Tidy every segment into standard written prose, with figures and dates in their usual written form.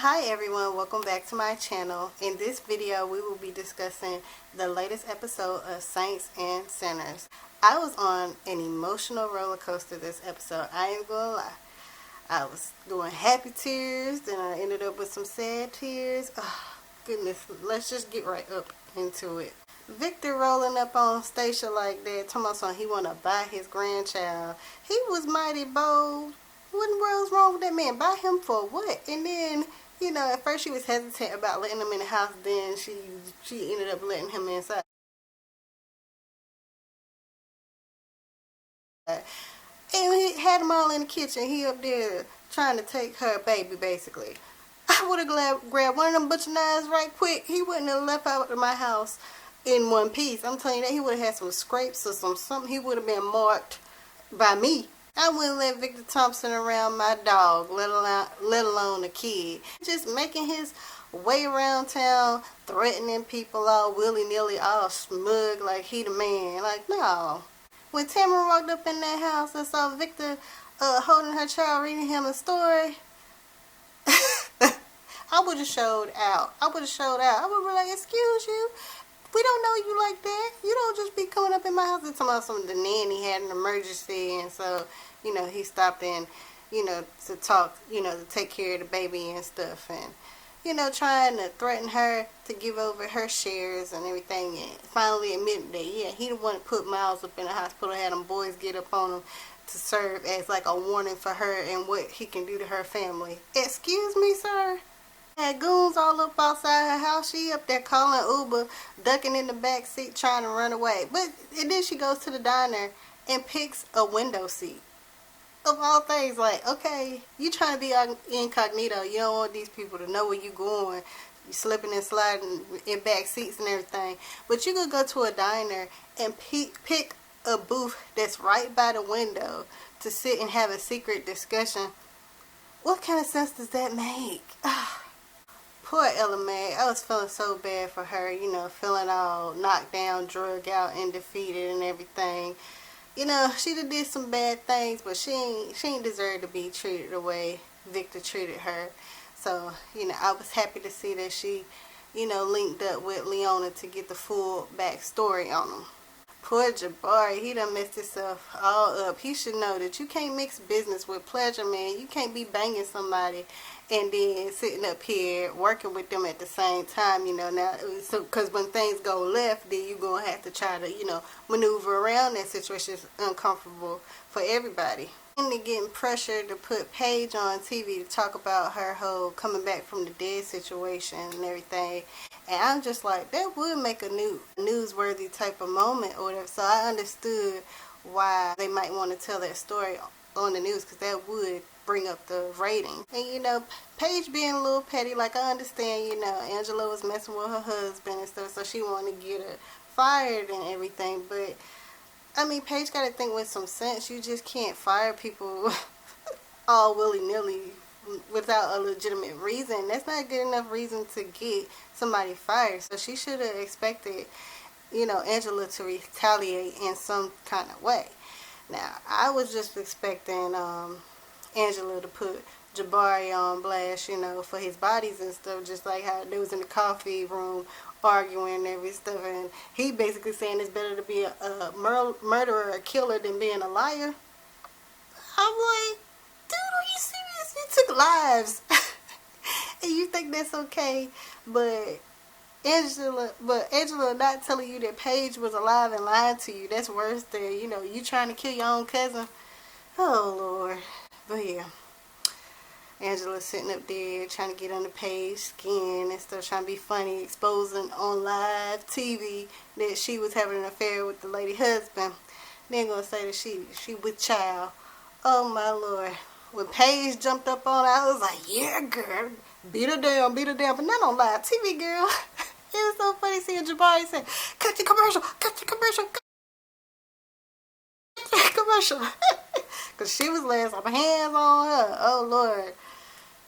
Hi everyone, welcome back to my channel. In this video we will be discussing the latest episode of Saints and Sinners. I was on an emotional roller coaster this episode, I ain't gonna lie. I was doing happy tears, then I ended up with some sad tears. Oh, goodness, let's just get right up into it. Victor rolling up on Stacia like that, Thompson, he wanna buy his grandchild. He was mighty bold. What in the world's wrong with that man? Buy him for what? And then, you know, at first she was hesitant about letting him in the house. Then she ended up letting him inside. And he had them all in the kitchen. He up there trying to take her baby, basically. I would have grabbed one of them butcher knives right quick. He wouldn't have left out of my house in one piece. I'm telling you that he would have had some scrapes or something. He would have been marked by me. I wouldn't let Victor Thompson around my dog, let alone a kid. Just making his way around town, threatening people all willy-nilly, all smug like he the man. Like, no. When Tamara walked up in that house and saw Victor holding her child, reading him a story, I would have showed out. I would have been like, excuse you. We don't know you like that. You don't just be coming up in my house and talking about something. The nanny had an emergency, and so, you know, he stopped in, you know, to talk, you know, to take care of the baby and stuff, and, you know, trying to threaten her to give over her shares and everything, and finally admitted that, yeah, he the one that put Miles up in the hospital, had them boys get up on him to serve as like a warning for her and what he can do to her family. Excuse me, sir? Had goons all up outside her house. She up there calling Uber, ducking in the back seat, trying to run away. And then she goes to the diner and picks a window seat. Of all things, like, okay, you trying to be incognito. You don't want these people to know where you going. You slipping and sliding in back seats and everything. But you could go to a diner and pick a booth that's right by the window to sit and have a secret discussion. What kind of sense does that make? Poor Ella Mae. I was feeling so bad for her, you know, feeling all knocked down, drug out, and defeated and everything. You know, she did some bad things, but she ain't deserve to be treated the way Victor treated her. So, you know, I was happy to see that she, you know, linked up with Leona to get the full backstory on him. Poor Jabari, he done messed himself all up. He should know that you can't mix business with pleasure, man. You can't be banging somebody and then sitting up here working with them at the same time, you know. Now, so because when things go left, then you're going to have to try to, you know, maneuver around that situation. It's uncomfortable for everybody. And they're getting pressured to put Paige on TV to talk about her whole coming back from the dead situation and everything. And I'm just like, that would make a newsworthy type of moment or whatever. So I understood why they might want to tell that story on the news, because that would bring up the rating. And, you know, Paige being a little petty, like, I understand, you know, Angela was messing with her husband and stuff, so she wanted to get her fired and everything. But, I mean, Paige got to think with some sense. You just can't fire people all willy-nilly without a legitimate reason. That's not good enough reason to get somebody fired. So she should have expected, you know, Angela to retaliate in some kind of way. Now, I was just expecting Angela to put Jabari on blast, you know, for his bodies and stuff, just like how they was in the coffee room arguing and every stuff, and he basically saying it's better to be a murderer, a killer, than being a liar. I'm like, dude, are you serious? You took lives. And you think that's okay, but Angela not telling you that Paige was alive and lying to you, that's worse than, you know, you trying to kill your own cousin. Oh, Lord. But, yeah. Angela sitting up there trying to get under Paige's skin and stuff, trying to be funny, exposing on live TV that she was having an affair with the lady husband. Then gonna say that she with child. Oh, my Lord. When Paige jumped up on her, I was like, yeah, girl. Beat her down. But not on live TV, girl. It was so funny seeing Jabari say, cut the commercial. Because she was laying some hands on her. Oh, Lord.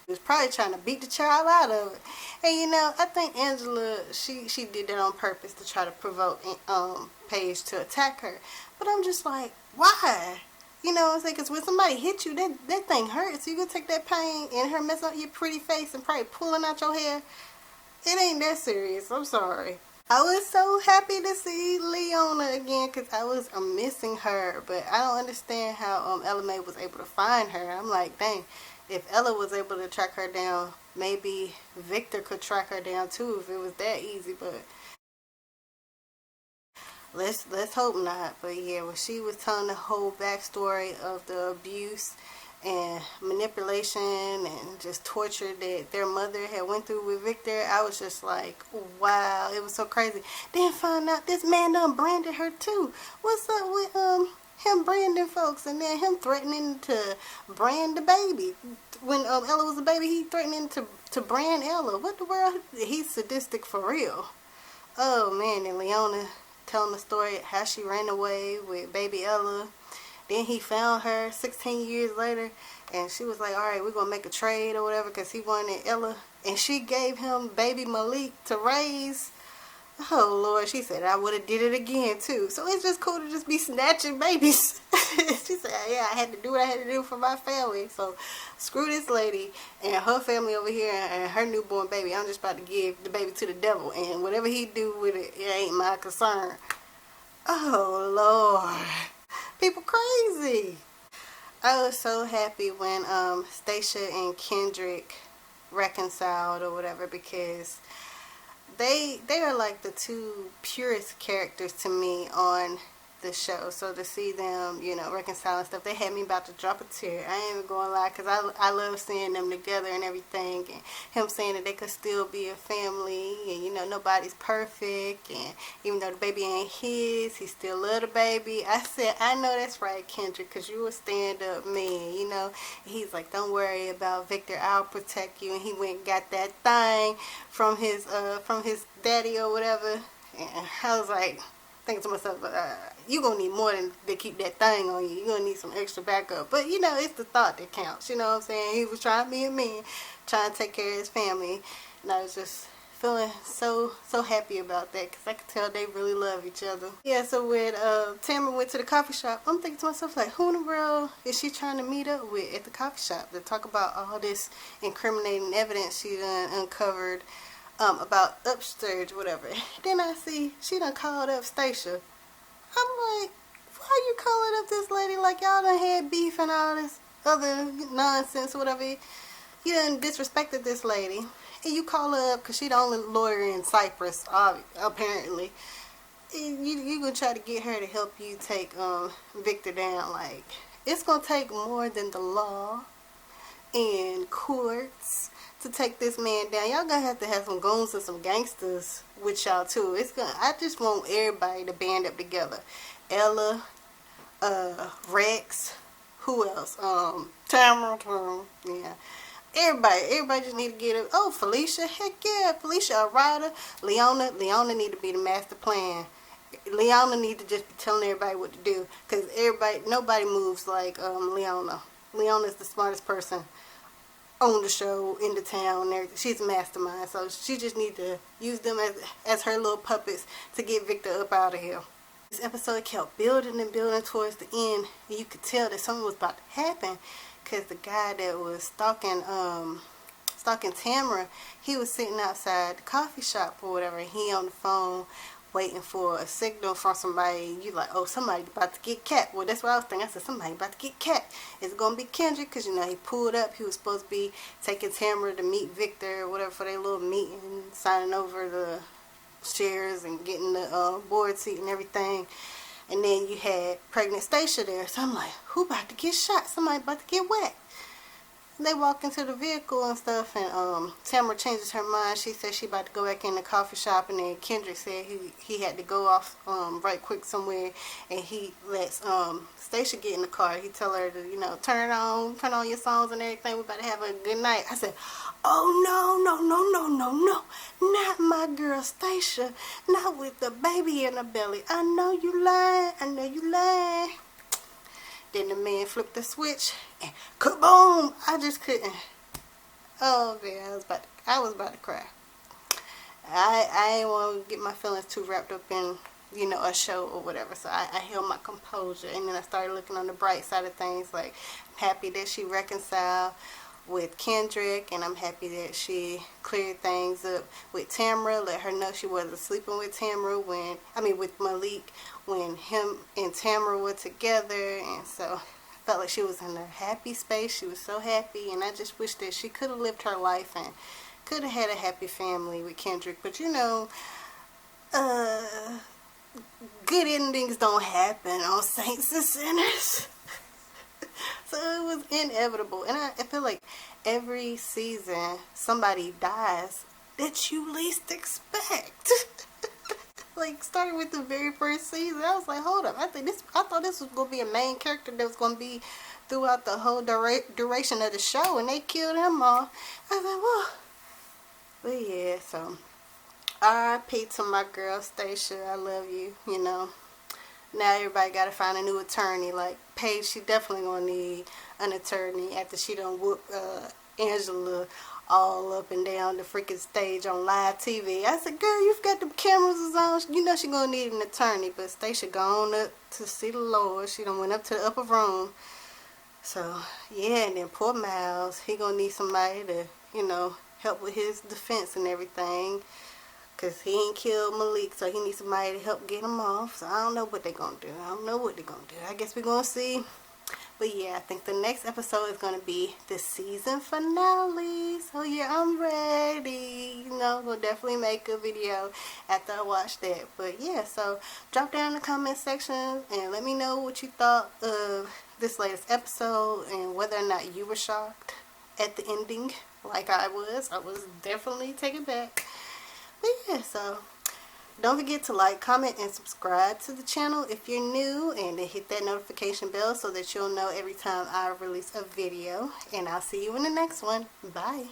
She was probably trying to beat the child out of it. And, you know, I think Angela, she did that on purpose to try to provoke Paige to attack her. But I'm just like, why? You know what I'm saying? Because when somebody hits you, that thing hurts. You can take that pain and her mess up your pretty face and probably pulling out your hair. It ain't that serious. I'm sorry. I was so happy to see Leona again because I was missing her. But I don't understand how Ella Mae was able to find her. I'm like, dang, if Ella was able to track her down, maybe Victor could track her down too if it was that easy. But let's hope not. But yeah, when she was telling the whole backstory of the abuse and manipulation and just torture that their mother had went through with Victor, I was just like, wow, it was so crazy. Then find out this man done branded her too. What's up with him branding folks, and then him threatening to brand the baby? When Ella was a baby, he threatening to brand Ella. What the world? He's sadistic for real. Oh man, and Leona telling the story how she ran away with baby Ella. Then he found her 16 years later, and she was like, all right, we're going to make a trade or whatever because he wanted Ella. And she gave him baby Malik to raise. Oh, Lord, she said, I would have did it again, too. So it's just cool to just be snatching babies. She said, yeah, I had to do what I had to do for my family. So screw this lady and her family over here and her newborn baby. I'm just about to give the baby to the devil. And whatever he do with it, it ain't my concern. Oh, Lord. People crazy. I was so happy when Stacia and Kendrick reconciled or whatever, because they are like the two purest characters to me on the show. So to see them, you know, reconcile and stuff, they had me about to drop a tear. I ain't even gonna lie, because I love seeing them together and everything, and him saying that they could still be a family, and you know, nobody's perfect, and even though the baby ain't his, he still love the baby. I said, I know that's right, Kendrick, because you a stand-up man, you know. And he's like, don't worry about Victor, I'll protect you. And he went and got that thing from his daddy or whatever, and I was like, thinking to myself, you gonna need more than to keep that thing on you. You're gonna need some extra backup. But you know, it's the thought that counts. You know what I'm saying? He was trying to be a man, trying to take care of his family, and I was just feeling so happy about that, because I could tell they really love each other. Yeah, so when Tamara went to the coffee shop, I'm thinking to myself, like, who in the world is she trying to meet up with at the coffee shop to talk about all this incriminating evidence she done uncovered about upstage, whatever. Then I see she done called up Stacia. I'm like, why you calling up this lady like y'all done had beef and all this other nonsense or whatever? You done disrespected this lady, and you call her up because she the only lawyer in Cyprus, apparently. And you gonna try to get her to help you take Victor down. Like, it's gonna take more than the law and courts to take this man down. Y'all gonna have to have some goons and some gangsters with y'all too. I just want everybody to band up together. Ella, Rex, who else? Tamara, yeah. Everybody just need to get it. Oh, Felicia, heck yeah, Felicia, a rider. Leona need to be the master plan. Leona need to just be telling everybody what to do, because nobody moves like Leona. Leona's the smartest person on the show, in the town, and everything. She's a mastermind, so she just need to use them as her little puppets to get Victor up out of here. This episode kept building and building towards the end, and you could tell that something was about to happen, because the guy that was stalking Tamara, he was sitting outside the coffee shop or whatever, and he on the phone waiting for a signal from somebody. You like, oh, somebody about to get capped. Well, that's what I was thinking. I said, somebody about to get capped. It's going to be Kendrick, because, you know, he pulled up. He was supposed to be taking Tamara to meet Victor or whatever for their little meeting, signing over the shares and getting the board seat and everything. And then you had pregnant Stacia there. So I'm like, who about to get shot? Somebody about to get whacked. They walk into the vehicle and stuff, and Tamara changes her mind. She said she about to go back in the coffee shop, and then Kendrick said he had to go off right quick somewhere, and he lets Stacia get in the car. He tell her to, you know, turn on your songs and everything. We about to have a good night. I said, oh no, not my girl Stacia, not with the baby in the belly. I know you lying. Then the man flipped the switch and kaboom! I just couldn't. Oh man, I was about to cry. I didn't want to get my feelings too wrapped up in you know, a show or whatever. So I held my composure, and then I started looking on the bright side of things. Like, I'm happy that she reconciled with Kendrick, and I'm happy that she cleared things up with Tamra, let her know she wasn't sleeping with Tamra with Malik, when him and Tamra were together. And so I felt like she was in a happy space. She was so happy, and I just wish that she could have lived her life and could have had a happy family with Kendrick. But you know, good endings don't happen on Saints and Sinners. So it was inevitable. And I feel like every season somebody dies that you least expect. Like, starting with the very first season, I was like, hold up, I thought this was gonna be a main character that was gonna be throughout the whole duration of the show, and they killed him off. I was like, whoa. But yeah, so R.I.P. to my girl Stacia. I love you. You know, now everybody gotta find a new attorney. Like Paige, she definitely gonna need an attorney after she done whooped Angela all up and down the freaking stage on live TV. I said, girl, you've got the cameras on. You know she gonna need an attorney. But Stacia gone up to see the Lord. She done went up to the upper room. So yeah, and then poor Miles, he gonna need somebody to, you know, help with his defense and everything. Because he ain't killed Malik, so he needs somebody to help get him off. So I don't know what they're going to do. I guess we're going to see. But yeah, I think the next episode is going to be the season finale. So yeah, I'm ready. You know, we'll definitely make a video after I watch that. But yeah, so drop down in the comment section and let me know what you thought of this latest episode and whether or not you were shocked at the ending like I was. I was definitely taken back. But yeah, so don't forget to like, comment, and subscribe to the channel if you're new, and then hit that notification bell so that you'll know every time I release a video. And I'll see you in the next one. Bye.